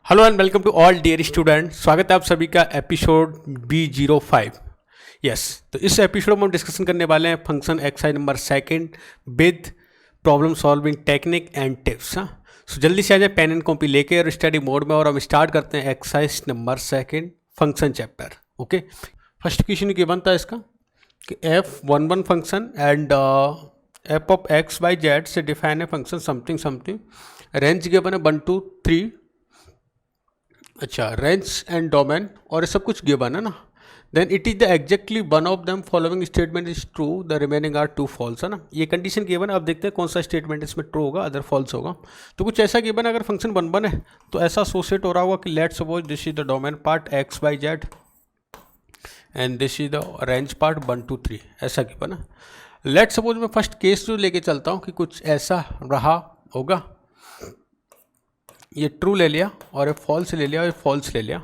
Hello and welcome to all dear student. स्वागत है आप सभी का एपिसोड B05। यस, तो इस एपिसोड में हम डिस्कशन करने वाले हैं function exercise number second with problem solving technique and tips. हाँ, सो जल्दी से आ जाए पेन एंड कॉपी लेके और स्टडी मोड में, और हम स्टार्ट करते हैं exercise number second function chapter. Okay, first question given था इसका कि f11 function and f of x by Z से डिफाइन है function something something. Range given है 1 2 3। अच्छा, रेंज एंड डोमेन और ये सब कुछ गिवन है ना। Then it is the exactly one of them following statement is true, the remaining are two false, है ना। ये कंडीशन गिवन है। अब देखते हैं कौन सा स्टेटमेंट इसमें ट्रू होगा, अदर फॉल्स होगा। तो कुछ ऐसा गिवन है, अगर फंक्शन 1 है तो ऐसा एसोसिएट हो रहा होगा कि let suppose this is the domain part x by Z and this is the range part 1 2 3, ऐसा गिवन है। लेट सपोज मैं फर्स्ट केस जो लेके चलता हूँ कि कुछ ऐसा रहा होगा, ये ट्रू ले लिया और ये फॉल्स ले लिया और ये फॉल्स ले लिया,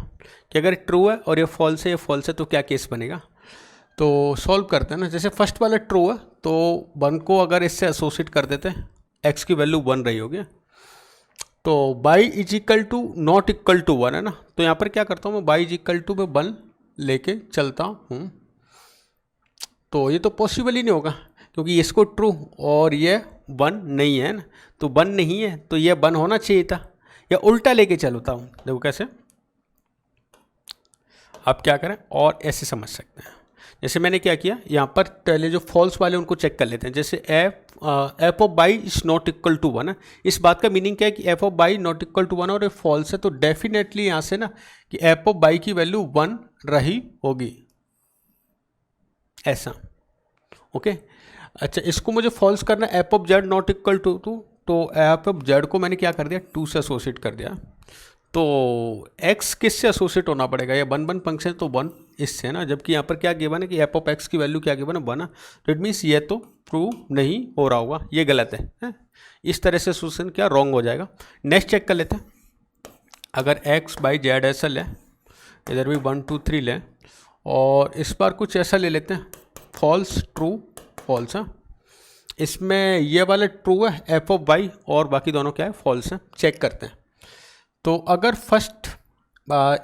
कि अगर ट्रू है और ये फॉल्स है तो क्या केस बनेगा। तो सॉल्व करते हैं ना। जैसे फर्स्ट वाला ट्रू है तो 1 को अगर इससे एसोसिएट कर देते हैं, x की वैल्यू 1 रही होगी, तो y is equal to not equal to 1 है ना। तो यहाँ पर क्या करता हूँ मैं, y इज इक्वल टू में 1 लेके चलता हूँ। तो ये तो पॉसिबल ही नहीं होगा क्योंकि इसको ट्रू और ये 1 नहीं है ना। तो 1 नहीं है तो ये 1 होना चाहिए था, या उल्टा लेके चलता हूँ। देखो कैसे, आप क्या करें और ऐसे समझ सकते हैं। जैसे मैंने क्या किया, यहाँ पर पहले जो फॉल्स वाले उनको चेक कर लेते हैं। जैसे F of y is not equal to 1 है। इस बात का मीनिंग क्या है कि F of y not equal to 1 और ये फॉल्स है, तो डेफिनेटली यहाँ से ना कि एफ ऑफ बाई की वैल्यू 1 रही होगी, ऐसा। ओके, अच्छा, इसको मुझे फॉल्स करना है, F of Z not equal to 2, तो एफ ऑफ जेड को मैंने क्या कर दिया, 2 से एसोसिएट कर दिया। तो x किससे एसोसिएट होना पड़ेगा, या 1 1 फंक्शन तो 1 इससे है ना। जबकि यहाँ पर क्या गिवन है कि एफ ऑफ x की वैल्यू क्या गिवन है, 1 है। तो इट मीन्स ये तो प्रूव नहीं हो रहा होगा, ये गलत है? इस तरह से एसोसिएशन क्या रॉन्ग हो जाएगा। नेक्स्ट चेक कर लेते हैं। अगर x बाई जेड ऐसा लें, इधर भी 1 2 3 लें, और इस बार कुछ ऐसा ले लेते हैं, फॉल्स ट्रू फॉल्स है। इसमें ये वाला ट्रू है एफ ऑफ वाई, और बाकी दोनों क्या है, फॉल्स है। चेक करते हैं। तो अगर फर्स्ट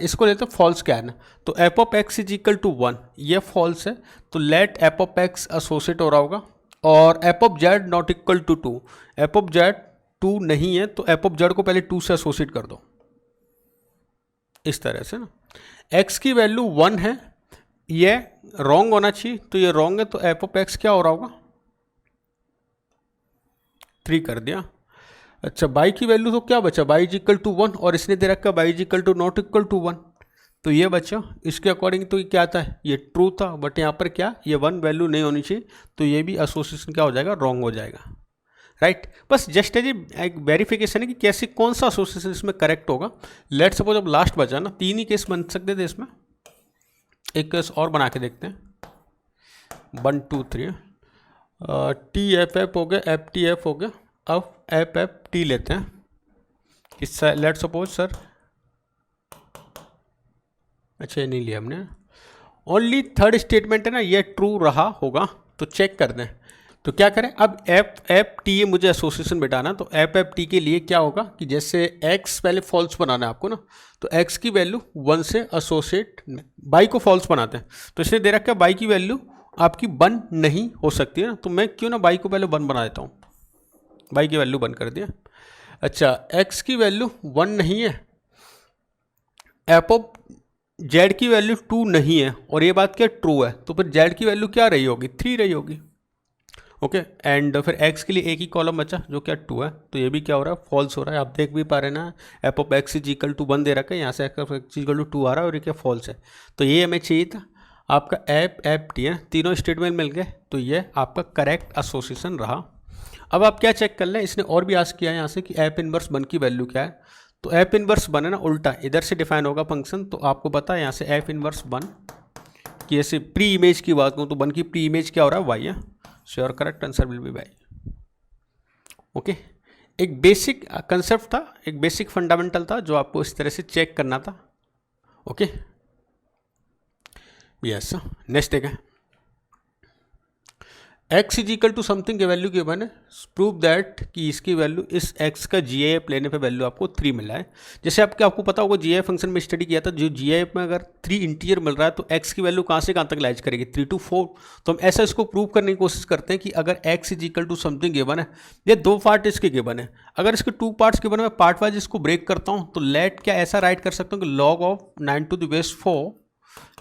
इसको लेते हैं फॉल्स क्या है ना, तो F of X is equal to 1, ये फॉल्स है। तो let F of X associate हो रहा होगा, और F of Z not equal to 2, F of Z 2 नहीं है, तो एफ ऑफ जेड को पहले 2 से एसोसिएट कर दो, इस तरह से ना। एक्स की वैल्यू 1 है, ये रॉन्ग होना चाहिए, तो ये रॉन्ग है, तो एफ ऑफ एक्स क्या हो रहा होगा, 3 कर दिया। अच्छा, बाई की वैल्यू तो क्या बचा, बाई इज इक्वल टू 1, और इसने दे रखा y is equal to not equal to 1, तो ये बचा। इसके अकॉर्डिंग तो ये क्या था, ये ट्रू था, बट यहाँ पर क्या, ये 1 वैल्यू नहीं होनी चाहिए, तो ये भी एसोसिएशन क्या हो जाएगा, रॉन्ग हो जाएगा, राइट। बस जस्ट एज एक वेरिफिकेशन है कि कैसे कौन सा एसोसिएशन इसमें करेक्ट होगा। लेट सपोज अब लास्ट बचा ना, 3 ही केस बन सकते थे इसमें, एक केस और बना के देखते हैं। 1 2 3 टी एफ एफ हो गया, एफ टी एफ हो गया। अब एफ एफ टी लेते हैं, किससा, लेट सपोज सर, अच्छा ये नहीं लिया हमने, ओनली थर्ड स्टेटमेंट है ना, ये ट्रू रहा होगा, तो चेक कर दें। तो क्या करें, अब एफ एफ टी, ये मुझे एसोसिएशन बिठाना, तो एफ एफ टी के लिए क्या होगा कि जैसे एक्स पहले फॉल्स बनाना है आपको ना, तो एक्स की वैल्यू 1 से एसोसिएट, बाई को फॉल्स बनाते हैं, तो इसने दे रखा है बाई की वैल्यू आपकी 1 नहीं हो सकती है ना, तो मैं क्यों ना बाई को पहले 1 बना देता हूँ, बाई की वैल्यू 1 कर दिया। अच्छा, x की वैल्यू 1 नहीं है, एफ ऑफ जेड की वैल्यू 2 नहीं है, और ये बात क्या ट्रू है, तो फिर जेड की वैल्यू क्या रही होगी, 3 रही होगी। ओके, एंड फिर x के लिए एक ही कॉलम बचा जो क्या 2 है, तो ये भी क्या हो रहा है, फॉल्स हो रहा है। आप देख भी पा रहे हैं ना, F of X is equal to 1 दे रखा है, यहाँ से F of X equal to 2 आ रहा है, और ये क्या फॉल्स है। तो ये हमें चाहिए था आपका एफ एफ टी है, तीनों स्टेटमेंट मिल गए, तो ये आपका करेक्ट एसोसिएशन रहा। अब आप क्या चेक कर लें, इसने और भी आस्क किया है यहाँ से कि एफ इनवर्स 1 की वैल्यू क्या है, तो एफ इनवर्स 1 है ना, उल्टा इधर से डिफाइन होगा फंक्शन, तो आपको पता है यहाँ से एफ इनवर्स 1 की ऐसे प्री इमेज की बात करूँ तो 1 की प्री इमेज क्या हो रहा है, वाई है। So your correct answer will be y. Okay, एक बेसिक कंसेप्ट था, एक बेसिक फंडामेंटल था जो आपको इस तरह से चेक करना था। ओके, यस, नेक्स्ट देखें। x is equal to something की वैल्यू गिवन है, प्रूव दैट कि इसकी वैल्यू इस x का GIF लेने पे वैल्यू आपको 3 मिला है। जैसे आपको पता होगा GIF फंक्शन में स्टडी किया था, जो GIF में अगर 3 इंटीजर मिल रहा है तो x की वैल्यू कहाँ से कहाँ तक लाइज करेगी, 3 to 4। तो हम ऐसा इसको प्रूव करने की कोशिश करते हैं कि अगर x is equal to something given है, ये 2 पार्ट इसके गिवन है, अगर इसके 2 पार्ट्स गिवन है, मैं पार्ट वाइज इसको ब्रेक करता हूँ तो लेट क्या ऐसा राइट कर सकता हूँ कि log of 9 to the base 4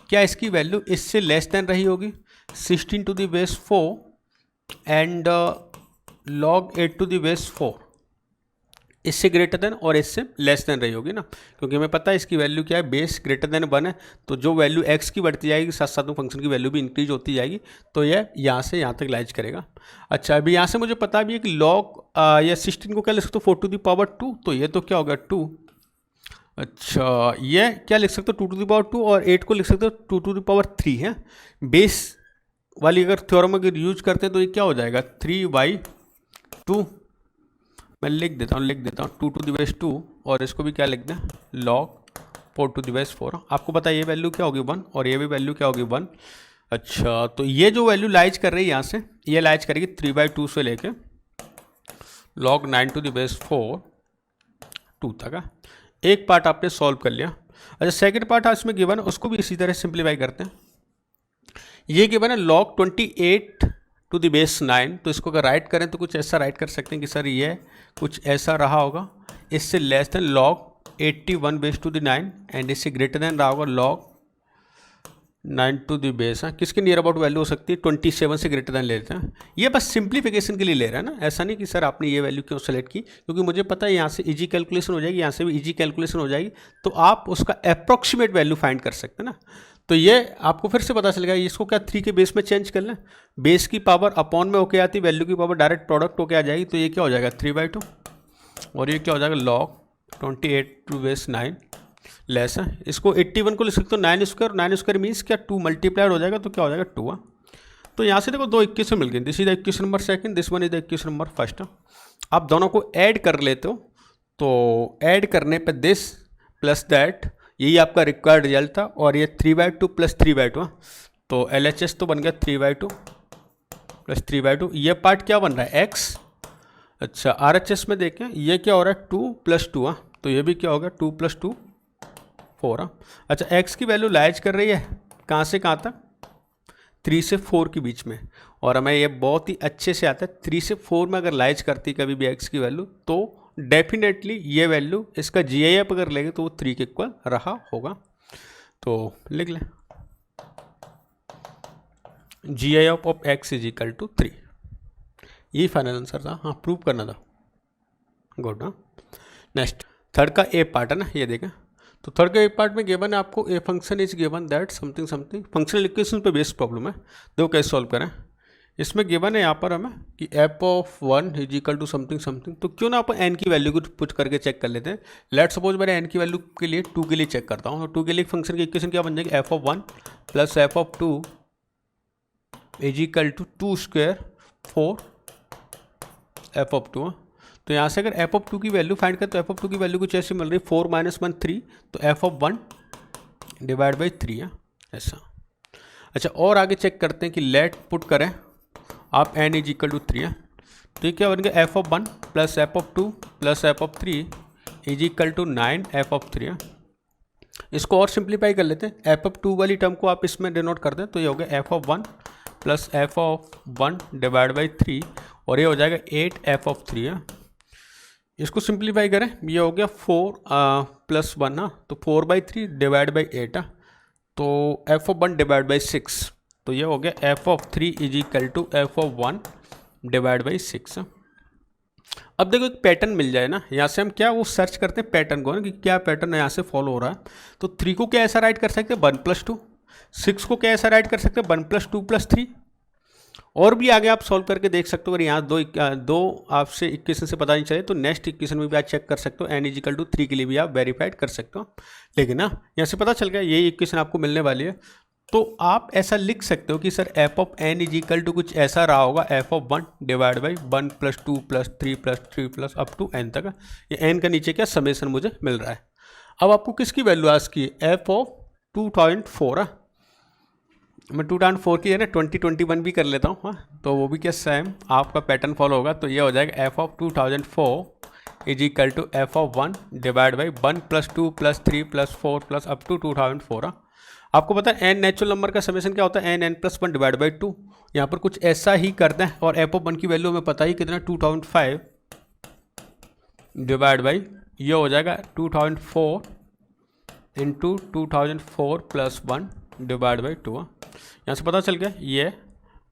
क्या इसकी वैल्यू इससे लेस देन रही होगी 16 to the base 4 and log 8 to the base 4 इससे ग्रेटर देन और इससे लेस देन रही होगी ना, क्योंकि हमें पता है इसकी वैल्यू क्या है, बेस ग्रेटर देन 1 है, तो जो वैल्यू x की बढ़ती जाएगी साथ साथ में फंक्शन की वैल्यू भी इंक्रीज होती जाएगी, तो यह यहाँ से यहाँ तक लाइज करेगा। अच्छा, अभी यहाँ से मुझे पता भी है कि log या 16 को क्या लिख सकते हो 4 to the power 2, तो ये तो क्या होगा 2। अच्छा, ये क्या लिख सकते हो 2 to the power 2 और 8 को लिख सकते हो 2 to the power 3 है। बेस वाली अगर थ्योरम अगर यूज करते हैं तो ये क्या हो जाएगा 3/2, मैं लिख देता हूँ 2 to the base 2 और इसको भी क्या लिख दें log 4 to the base 4। आपको पता है ये वैल्यू क्या होगी 1 और ये भी वैल्यू क्या होगी 1। अच्छा, तो ये जो वैल्यू लाइज कर रही है यहाँ से, ये लाइज करेगी 3/2 से लेके log 9 to the base 4 2 तक। एक पार्ट आपने सॉल्व कर लिया। अच्छा, सेकेंड पार्ट इसमें गिवन है, उसको भी इसी तरह सिंप्लीफाई करते हैं। ये गिवन है log 28 to the base 9, तो इसको अगर राइट करें तो कुछ ऐसा राइट कर सकते हैं कि सर ये कुछ ऐसा रहा होगा, इससे less than log 81 base to the 9 and इससे ग्रेटर देन रहा होगा log 9 to the base। किसके नियर अबाउट वैल्यू हो सकती है 27 से ग्रेटर देन ले लेते हैं। ये बस सिंप्लीफिकेशन के लिए ले रहे हैं ना, ऐसा नहीं कि सर आपने ये वैल्यू क्यों सेलेक्ट की, क्योंकि मुझे पता है यहाँ से इजी कैलकुलेशन हो जाएगी, यहाँ से भी इजी कैलकुलेशन हो जाएगी, तो आप उसका अप्रॉक्सीमेट वैल्यू फाइंड कर सकते हैं ना। तो ये आपको फिर से पता चलेगा, इसको क्या 3 के बेस में चेंज कर लें, बेस की पावर अपॉन में होके आती, वैल्यू की पावर डायरेक्ट प्रोडक्ट होके आ जाएगी, तो ये क्या हो जाएगा 3/2 और ये क्या हो जाएगा log 28 to base 9 लेस है। इसको 81 को लिख सकते हो 9² मीन्स क्या 2 मल्टीप्लाइड हो जाएगा, तो क्या हो जाएगा 2। तो यहाँ से देखो 2 इक्वेशन मिल गई, this is the equation number second, this one is the equation number first. आप दोनों को ऐड कर लेते हो, तो ऐड करने पे दिस प्लस दैट, यही आपका रिक्वायर्ड रिजल्ट था, और ये 3/2 प्लस 3/2, तो LHS तो बन गया 3/2 प्लस 3/2। ये पार्ट क्या बन रहा है x। अच्छा, RHS में देखें ये क्या हो रहा है 2 + 2, तो ये भी क्या होगा 2 + 2 4। अच्छा, x की वैल्यू लाइज कर रही है कहाँ से कहाँ तक 3 से 4 के बीच में, और हमें ये बहुत ही अच्छे से आता है 3 से 4 में अगर लाइज करती कभी भी x की वैल्यू, तो डेफिनेटली ये वैल्यू इसका GIF अगर लेंगे तो वो 3 के इक्वल रहा होगा। तो लिख लें GIF of x is equal to 3, यही फाइनल आंसर था। हाँ, प्रूव करना था। गुड। हाँ, नेक्स्ट थर्ड का ए पार्ट है ना, ये देखें। तो थर्ड का ए पार्ट में गिवन है आपको a function is given that something something, functional equation पे बेस्ड प्रॉब्लम है। देखो कैसे सॉल्व करें। इसमें गिवन है यहाँ पर हमें कि f(1) is equal to something something, तो क्यों ना अपन n की वैल्यू को पुट करके चेक कर लेते हैं। लेट सपोज मैंने n की वैल्यू के लिए 2 के लिए चेक करता हूँ, तो 2 के लिए फंक्शन की इक्वेशन क्या बन जाएगी f(1) plus f(2) is equal to 2² 4 f(2). तो यहाँ से अगर f(2) की वैल्यू फाइंड करें तो f(2) की वैल्यू कुछ ऐसी मिल रही है 4 - 1 3, तो f(1) डिवाइड बाई 3 है ऐसा। अच्छा, और आगे चेक करते हैं कि लेट पुट करें आप n इज इक्वल टू 3 है, तो ये क्या बन गया f(1) plus f(2) plus f(3) is equal to 9 f(3) है। इसको और सिंप्लीफाई कर लेते हैं, f(2) वाली टर्म को आप इसमें डिनोट कर दें, तो ये हो गया f(1) plus f(1) divide by 3, और ये हो जाएगा 8 f(3) है। इसको सिंप्लीफाई करें, ये हो गया 4 प्लस 1 है, तो 4/3 डिवाइड बाई 8 है, तो f(1) डिवाइड बाई 6, तो ये हो गया f(3) is equal to f(1) divide by 6। अब देखो एक पैटर्न मिल जाए ना, यहाँ से हम क्या वो सर्च करते हैं पैटर्न को ना, कि क्या पैटर्न यहाँ से फॉलो हो रहा है। तो 3 को क्या ऐसा राइट कर सकते हैं 1 + 2, 6 को क्या ऐसा राइट कर सकते हैं 1 + 2 + 3, और भी आगे आप सॉल्व करके देख सकते हो। अगर यहाँ दो आपसे इक्वेशन से पता नहीं चले तो नेक्स्ट इक्वेशन में भी आप चेक कर सकते हो, n इज इक्वल टू 3 के लिए भी आप वेरीफाइड कर सकते हो। लेकिन ना यहाँ से पता चल गया यही इक्वेशन आपको मिलने वाली है, तो आप ऐसा लिख सकते हो कि sir f(n) is equal to कुछ ऐसा रहा होगा f(1) divide by 1 + 2 + 3 + 3 plus up to n तक। ये n का नीचे क्या समेशन मुझे मिल रहा है। अब आपको किसकी वैल्यू आज की f(2.4) मैं 2004 की है ना 2021 भी कर लेता हूँ, हाँ, तो वो भी क्या सेम आपका पैटर्न फॉलो होगा। तो ये हो जाएगा F of 2004 is equal to F of 1 divide by 1 + 2 + 3 + 4 plus up to 2004। हाँ, आपको पता है एन नेचुरल नंबर का समेशन क्या होता है, n+1 डिवाइड बाई 2। यहाँ पर कुछ ऐसा ही करना है और एफ ऑफ 1 की वैल्यू हमें पता ही कितना 2005 डिवाइड बाई ये हो जाएगा 2004 इंटू 2004 + 1 डिवाइड बाई 2। यहाँ से पता चल गया ये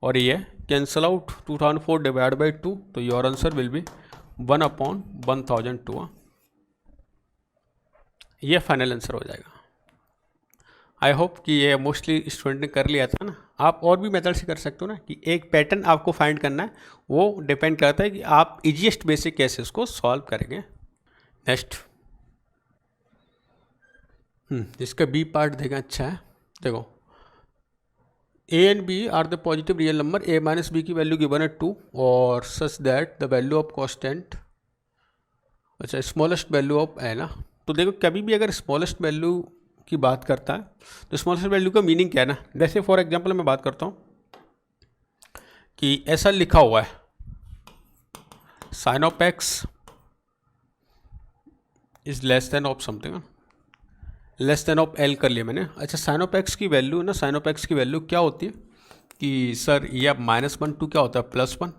और ये कैंसल आउट 2004 डिवाइड बाई 2, तो योर आंसर विल बी 1/1002। ये फाइनल आंसर हो जाएगा। आई होप कि ये मोस्टली स्टूडेंट ने कर लिया था ना। आप और भी मेथड से कर सकते हो ना, कि एक पैटर्न आपको फाइंड करना है, वो डिपेंड करता है कि आप इजीएस्ट बेसिक कैसे उसको सॉल्व करेंगे। नेक्स्ट इसका बी पार्ट देखा, अच्छा है। देखो A and B are the positive real number, A minus B की वैल्यू गिवन है 2 और such that the value of constant, अच्छा स्मॉलेस्ट वैल्यू ऑफ है ना। तो देखो कभी भी अगर स्मॉलेस्ट वैल्यू की बात करता है तो स्मॉलेस्ट वैल्यू का मीनिंग क्या है ना। जैसे फॉर एग्जांपल मैं बात करता हूँ कि ऐसा लिखा हुआ है sine of X is less than of something, less than of L कर लिया मैंने। अच्छा साइन ऑफ एक्स की वैल्यू ना, साइन ऑफ एक्स की वैल्यू क्या होती है कि सर ये अब -1 to क्या होता है +1,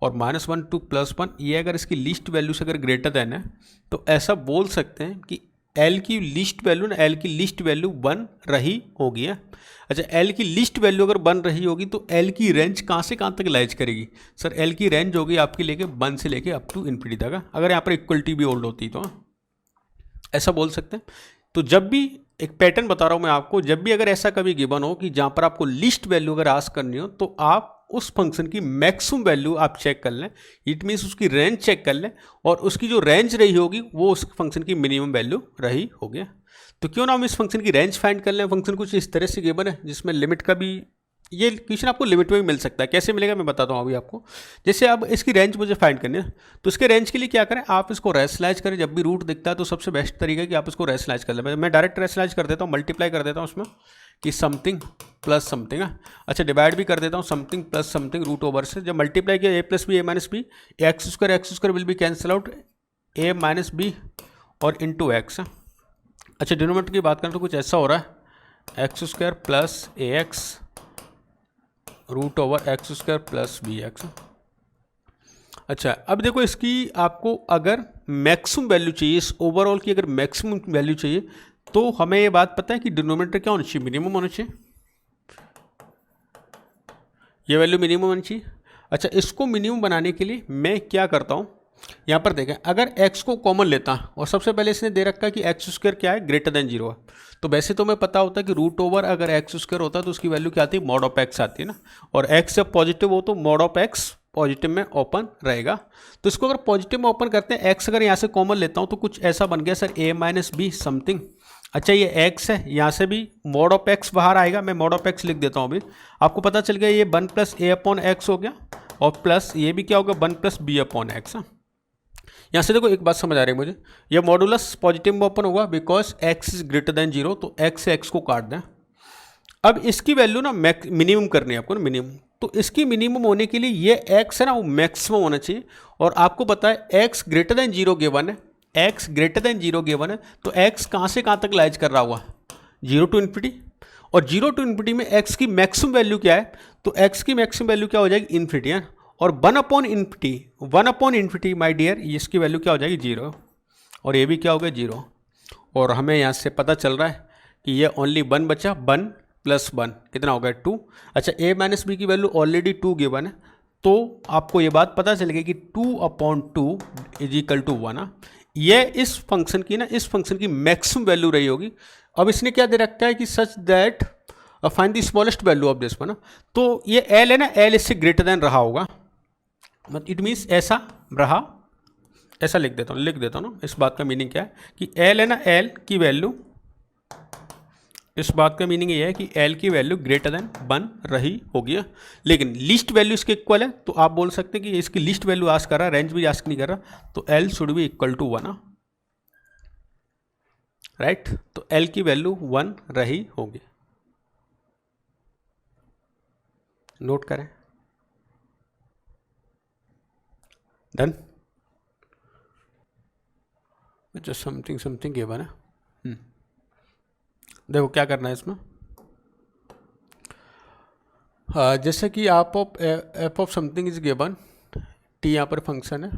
और -1 to +1 ये अगर इसकी लिस्ट वैल्यू से अगर ग्रेटर देन है तो ऐसा बोल सकते हैं कि एल की लिस्ट वैल्यू ना, एल की लिस्ट वैल्यू 1 रही होगी है। अच्छा एल की लिस्ट वैल्यू अगर 1 रही होगी तो एल की रेंज कहाँ से कहाँ तक लाइज करेगी, सर एल की रेंज होगी आपकी लेके 1 से लेके अप टू इन्फिनिटी तक, अगर यहाँ पर इक्वलिटी भी होल्ड होती तो ऐसा बोल सकते हैं। तो जब भी एक पैटर्न बता रहा हूँ मैं आपको, जब भी अगर ऐसा कभी गिवन हो कि जहाँ पर आपको लिस्ट वैल्यू अगर आस्क करनी हो तो आप उस फंक्शन की मैक्सिमम वैल्यू आप चेक कर लें, इट मीन्स उसकी रेंज चेक कर लें, और उसकी जो रेंज रही होगी वो उस फंक्शन की मिनिमम वैल्यू रही होगी। तो क्यों ना हम इस फंक्शन की रेंज फाइंड कर लें। फंक्शन कुछ इस तरह से गिवन है जिसमें लिमिट का भी, ये क्वेश्चन आपको लिमिट में भी मिल सकता है, कैसे मिलेगा मैं बताता हूँ अभी आपको। जैसे अब इसकी रेंज मुझे फाइंड करनी है तो इसके रेंज के लिए क्या करें, आप इसको रेशनलाइज करें। जब भी रूट दिखता है तो सबसे बेस्ट तरीका है कि आप इसको रेशनलाइज कर लें। मैं डायरेक्ट रेशनलाइज कर देता हूँ, मल्टीप्लाई कर देता हूँ उसमें कि समथिंग प्लस समथिंग है। अच्छा डिवाइड भी कर देता हूँ something plus something root over से। जब मल्टीप्लाई किया a + b a - x² will be cancel out a - b और इंटू एक्स। अच्छा डिनोमिनेटर की बात करें तो कुछ ऐसा हो रहा है x² + ax root over x² + bx। अच्छा अब देखो इसकी आपको अगर मैक्सिमम वैल्यू चाहिए, इस ओवरऑल की अगर मैक्सिमम वैल्यू चाहिए तो हमें ये बात पता है कि डिनोमिनेटर क्या होना चाहिए, मिनिमम होना चाहिए, ये वैल्यू मिनिमम होनी चाहिए। अच्छा इसको मिनिमम बनाने के लिए मैं क्या करता हूँ, यहाँ पर देखें अगर x को कॉमन लेता और सबसे पहले इसने दे रखा है कि x² क्या है ग्रेटर देन 0 है, तो वैसे तो मैं पता होता है कि रूट ओवर अगर x² होता है तो उसकी वैल्यू क्या आती है, mod ऑफ x आती है ना, और x जब पॉजिटिव हो तो mod ऑफ x पॉजिटिव में ओपन रहेगा। तो इसको अगर पॉजिटिव में ओपन करते हैं, x अगर यहाँ से कॉमन लेता हूँ तो कुछ ऐसा बन गया सर a - b समथिंग। अच्छा ये x है, यहाँ से भी mod ऑफ x बाहर आएगा, मैं mod ऑफ x लिख देता हूँ अभी, आपको पता चल गया ये 1 + a/x हो गया, और प्लस ये भी क्या होगा 1 + b/x। यहाँ से देखो एक बात समझ आ रही है मुझे, यह मॉडुलस पॉजिटिव में ओपन होगा because x is greater than 0, तो x से x को काट दें। अब इसकी वैल्यू ना मिनिमम करनी है आपको ना, मिनिमम, तो इसकी मिनिमम होने के लिए ये x है ना वो मैक्सिमम होना चाहिए, और आपको पता है x ग्रेटर देन 0 गिवन है, x ग्रेटर देन 0 गिवन है, तो x कहाँ से कहाँ तक लाइज कर रहा हुआ 0 to ∞, और 0 to ∞ में x की मैक्सिमम वैल्यू क्या है, तो x की मैक्सिमम वैल्यू क्या हो जाएगी इन्फिनिटी है, और 1/∞ माय डियर इसकी वैल्यू क्या हो जाएगी 0, और ये भी क्या हो गया 0, और हमें यहाँ से पता चल रहा है कि ये ओनली 1 बचा, 1 + 1 कितना हो गया 2। अच्छा a - b की वैल्यू ऑलरेडी 2 गिवन है, तो आपको ये बात पता चल गई कि 2/2 = 1। ये इस फंक्शन की ना, इस फंक्शन की मैक्सिमम वैल्यू रही होगी। अब इसने क्या दे रखा है कि such that find the smallest value of this one, तो ये l है ना, l इससे ग्रेटर देन रहा होगा, मतलब इट मीन्स ऐसा रहा, ऐसा लिख देता हूँ ना। इस बात का मीनिंग क्या है कि l है ना, l की वैल्यू, इस बात का मीनिंग ये है कि l की वैल्यू ग्रेटर देन 1 रही होगी, लेकिन लिस्ट वैल्यू इसके इक्वल है, तो आप बोल सकते हैं कि इसकी लिस्ट वैल्यू आस्क कर रहा है, रेंज भी आस्क नहीं कर रहा, तो l should be equal to 1, right. तो l की वैल्यू 1 रही होगी। नोट करें। Done. Just something something given है। देखो क्या करना है इसमें। जैसे कि आप F of something is given, T यहाँ पर फंक्शन है।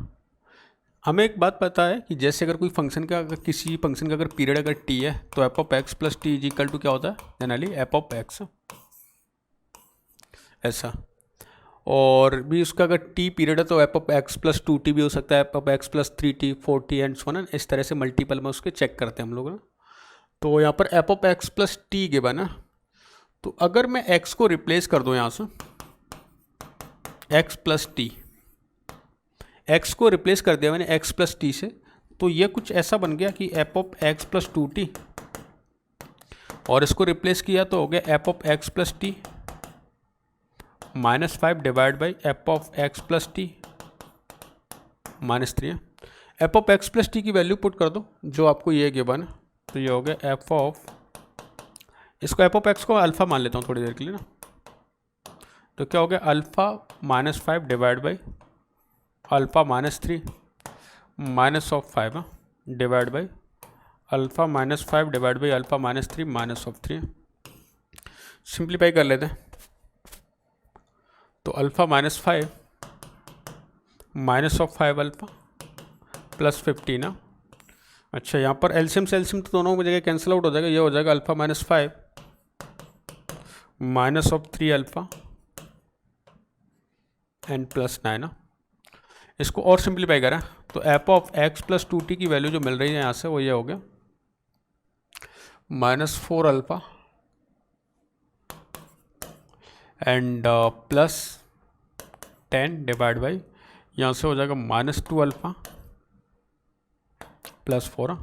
हमें एक बात पता है कि जैसे अगर कोई फंक्शन का, अगर किसी फंक्शन का अगर पीरियड अगर टी है तो F of X plus T is equal to क्या होता है, जनरली एफ ऑफ एक्स, ऐसा। और भी उसका अगर टी पीरियड है तो F of X plus 2t भी हो सकता है, F of X plus 3t 4t and so on, इस तरह से मल्टीपल में उसके चेक करते हैं हम लोग ना। तो यहाँ पर F of X plus T given है, तो अगर मैं x को रिप्लेस कर दूँ यहाँ से, x प्लस टी, x को रिप्लेस कर दिया मैंने x प्लस टी से, तो ये कुछ ऐसा बन गया कि F of X plus 2t, और इसको रिप्लेस किया तो हो गया F of X plus T -5 divide by F of X plus T -3। F of X plus T की वैल्यू पुट कर दो जो आपको ये गिवन है, तो ये हो गया एफ ऑफ, इसको एफ ऑफ एक्स को अल्फ़ा मान लेता हूँ थोड़ी देर के लिए ना, तो क्या हो गया alpha -5 divide by alpha -3 minus of 5 divide by alpha -5 divide by alpha -3 minus of 3। Simplify कर लेते हैं, तो alpha -5 minus of 5 alpha plus 15। अच्छा, यहाँ पर एलसीएम से एलसीएम तो दोनों की जगह कैंसिल आउट हो जाएगा, ये हो जाएगा alpha -5 minus of 3 alpha and plus 9। इसको और सिंप्लीफाई करें तो F of X plus 2t की वैल्यू जो मिल रही है यहाँ से वो ये हो गया -4 alpha and plus 10 divide by, यहाँ से हो जाएगा -2 अल्फ़ा प्लस 4।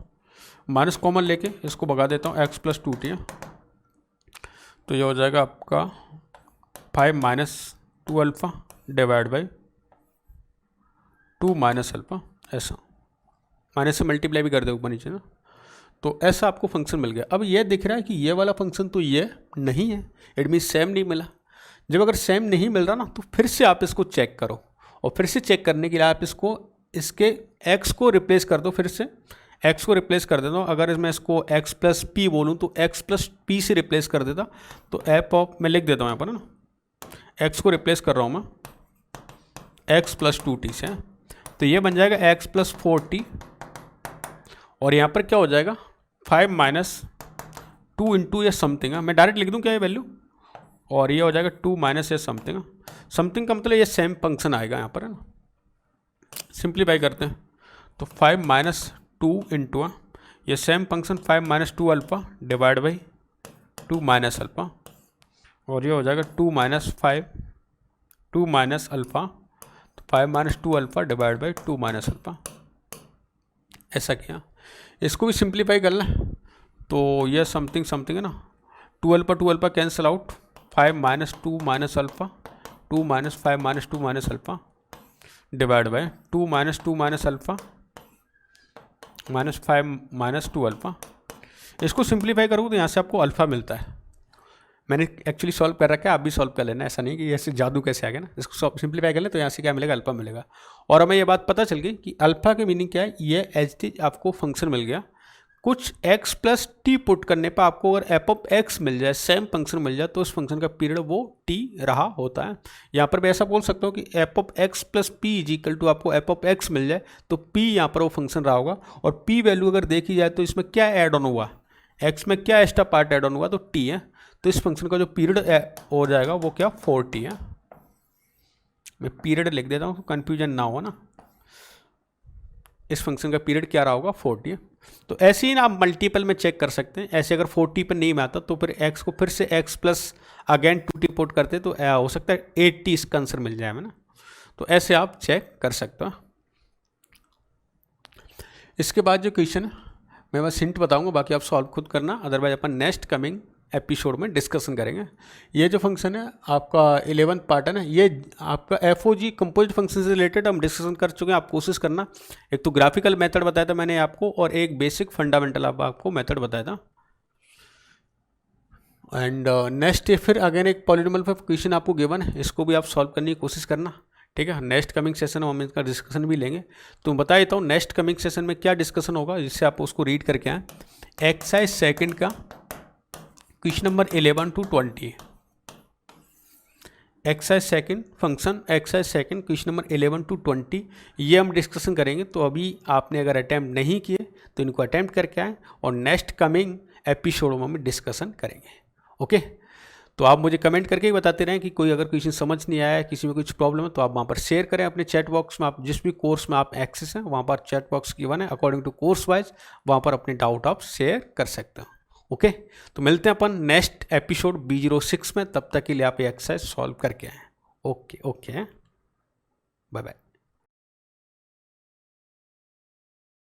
माइनस कॉमन लेके इसको भगा देता हूँ, एक्स प्लस 2t है, तो ये हो जाएगा आपका 5 - 2 alpha divide by 2 minus alpha, ऐसा। माइनस से मल्टीप्लाई भी कर दे ऊपर नीचे ना, तो ऐसा आपको फंक्शन मिल गया। अब ये दिख रहा है कि ये वाला फंक्शन तो ये नहीं है, इट मीन सेम नहीं मिला। जब अगर सेम नहीं मिल रहा ना तो फिर से आप इसको चेक करो, और फिर से चेक करने के लिए आप इसको इसके x को रिप्लेस कर दो, फिर से x को रिप्लेस कर देता हूँ। अगर मैं इसको x प्लस पी बोलूँ तो x प्लस पी से रिप्लेस कर देता, तो एफ ऑफ, मैं लिख देता हूँ यहाँ पर ना, x को रिप्लेस कर रहा हूँ मैं x प्लस 2t से, तो ये बन जाएगा x प्लस 4t, और यहाँ पर क्या हो जाएगा 5 माइनस 2 इंटू या समथिंग, मैं डायरेक्ट लिख दूँ क्या ये वैल्यू, और ये हो जाएगा 2 माइनस या समथिंग। समथिंग का मतलब ये सेम फंक्शन आएगा यहाँ पर, है ना। सिंप्लीफाई करते हैं तो 5 माइनस 2 इंटू ये same function 5 minus 2 alpha divide by 2 minus alpha, और ये हो जाएगा 2 माइनस 5 2 माइनस अल्फ़ा, तो 5 minus 2 alpha divide by 2 minus alpha, ऐसा किया। इसको भी सिंप्लीफाई कर लें तो ये समथिंग समथिंग है ना, 2 alpha cancel out, 5 minus 2 minus alpha 2 minus 5 minus 2 minus alpha divide by 2 minus alpha minus 5 minus 2 alpha. इसको सिंप्लीफाई करोगे तो यहाँ से आपको अल्फ़ा मिलता है। मैंने एक्चुअली सॉल्व कर रखा है, आप भी सॉल्व कर लेना, ऐसा नहीं कि ऐसे जादू कैसे आ गया ना। इसको सिंप्लीफाई कर ले तो यहाँ से क्या मिलेगा, अल्फ़ा मिलेगा। और हमें ये बात पता चल गई कि अल्फ़ा की मीनिंग क्या है, ये एच आपको फंक्शन मिल गया। कुछ x प्लस टी पुट करने पर आपको अगर एफ ऑफ एक्स मिल जाए, सेम फंक्शन मिल जाए, तो उस फंक्शन का पीरियड वो t रहा होता है। यहाँ पर मैं ऐसा बोल सकता हूँ कि F of X plus P is equal to आपको एफ ऑफ एक्स मिल जाए तो p यहाँ पर वो फंक्शन रहा होगा। और p वैल्यू अगर देखी जाए तो इसमें क्या ऐड ऑन हुआ, x में क्या एक्स्ट्रा पार्ट ऐड ऑन हुआ, तो t है। तो इस फंक्शन का जो पीरियड हो जाएगा वो क्या 4t है। मैं पीरियड लिख देता हूँ तो कन्फ्यूजन ना हो ना। इस फंक्शन का पीरियड क्या रहा होगा 4t है। तो ऐसे ही ना आप मल्टीपल में चेक कर सकते हैं। ऐसे अगर 4t पर नहीं में आता तो फिर x को फिर से x plus again 2t put करते तो हो सकता है 8t इसका आंसर मिल जाए ना। तो ऐसे आप चेक कर सकते हो। इसके बाद जो क्वेश्चन है मैं बस हिंट बताऊंगा, बाकी आप सॉल्व खुद करना, अदरवाइज अपन नेक्स्ट कमिंग एपिसोड में डिस्कशन करेंगे। ये जो फंक्शन है आपका 11th पार्ट है ना, ये आपका एफओजी कंपोजिट फंक्शन से रिलेटेड हम डिस्कशन कर चुके हैं। आप कोशिश करना, एक तो ग्राफिकल मेथड बताया था मैंने आपको और एक बेसिक फंडामेंटल आपको मेथड बताया था। एंड नेक्स्ट फिर अगेन एक पॉलिनोमियल पे क्वेश्चन आपको गिवन है, इसको भी आप सॉल्व करने की कोशिश करना, ठीक है। नेक्स्ट कमिंग सेशन में हम इसका डिस्कशन भी लेंगे। तो मैं बता देता हूँ नेक्स्ट कमिंग सेशन में क्या डिस्कशन होगा, जिससे आप उसको रीड करके आएँ। एक्सरसाइज सेकंड का question number 11 to 20, exercise second function, exercise second question number 11 to 20 ये हम डिस्कशन करेंगे। तो अभी आपने अगर अटैम्प्ट नहीं किए तो इनको अटैम्प्ट करके आएँ और नेक्स्ट कमिंग एपिसोड में हम डिस्कशन करेंगे, ओके। तो आप मुझे कमेंट करके ही बताते रहें कि कोई अगर क्वेश्चन समझ नहीं आया है, किसी में कुछ प्रॉब्लम है, तो आप वहाँ पर शेयर करें अपने चैट बॉक्स में। आप जिस भी कोर्स में आप एक्सेस हैं वहाँ पर चैट बॉक्स गिवन है, अकॉर्डिंग टू कोर्स वाइज वहाँ पर अपने डाउट आप शेयर कर सकते हो, ओके। तो मिलते हैं अपन नेक्स्ट एपिसोड B06 में, तब तक के लिए आप ये एक्सरसाइज सॉल्व करके आएँ। Okay, bye bye.